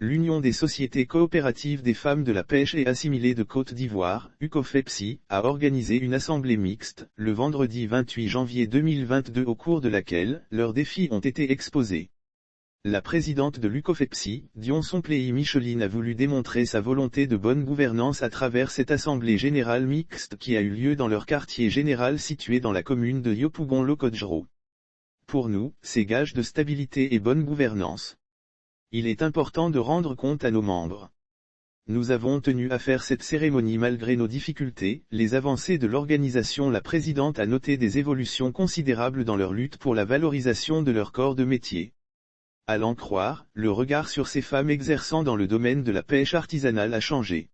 l'Union des sociétés coopératives des femmes de la pêche et assimilée de Côte d'Ivoire, UCOFEPSI, a organisé une assemblée mixte, le vendredi 28 janvier 2022 au cours de laquelle, leurs défis ont été exposés. La présidente de l'UCOFEPSI, Dion Somplei Micheline a voulu démontrer sa volonté de bonne gouvernance à travers cette assemblée générale mixte qui a eu lieu dans leur quartier général situé dans la commune de Yopougon-Locodjro. Pour nous, c'est gage de stabilité et bonne gouvernance. Il est important de rendre compte à nos membres. Nous avons tenu à faire cette cérémonie malgré nos difficultés, les avancées de l'organisation. La présidente a noté des évolutions considérables dans leur lutte pour la valorisation de leur corps de métier. À l'en croire, le regard sur ces femmes exerçant dans le domaine de la pêche artisanale a changé.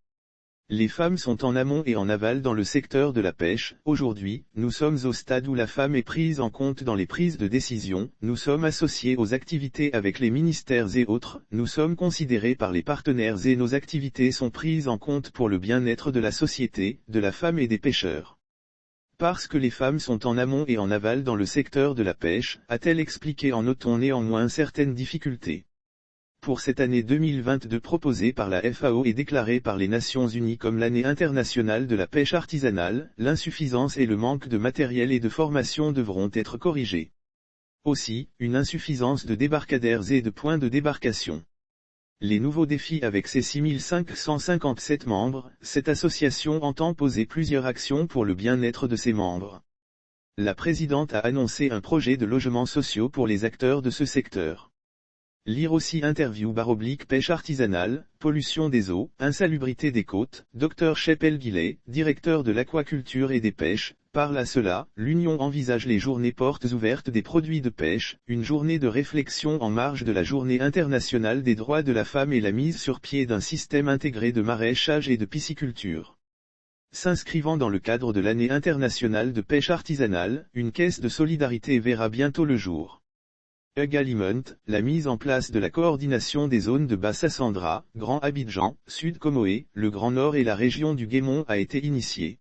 Les femmes sont en amont et en aval dans le secteur de la pêche. Aujourd'hui, nous sommes au stade où la femme est prise en compte dans les prises de décision, nous sommes associés aux activités avec les ministères et autres, nous sommes considérés par les partenaires et nos activités sont prises en compte pour le bien-être de la société, de la femme et des pêcheurs. Parce que les femmes sont en amont et en aval dans le secteur de la pêche, a-t-elle expliqué en notant néanmoins certaines difficultés. Pour cette année 2022 proposée par la FAO et déclarée par les Nations Unies comme l'année internationale de la pêche artisanale, l'insuffisance et le manque de matériel et de formation devront être corrigés. Aussi, une insuffisance de débarcadères et de points de débarcation. Les nouveaux défis avec ses 6557 membres, cette association entend poser plusieurs actions pour le bien-être de ses membres. La présidente a annoncé un projet de logements sociaux pour les acteurs de ce secteur. Lire aussi interview / pêche artisanale, pollution des eaux, insalubrité des côtes, Dr Chepel Guillet, directeur de l'aquaculture et des pêches, parle à cela, l'Union envisage les journées portes ouvertes des produits de pêche, une journée de réflexion en marge de la journée internationale des droits de la femme et la mise sur pied d'un système intégré de maraîchage et de pisciculture. S'inscrivant dans le cadre de l'année internationale de pêche artisanale, une caisse de solidarité verra bientôt le jour. Egaliment, la mise en place de la coordination des zones de Bassa-Sandra, Grand Abidjan, Sud Comoé, le Grand Nord et la région du Guémont a été initiée.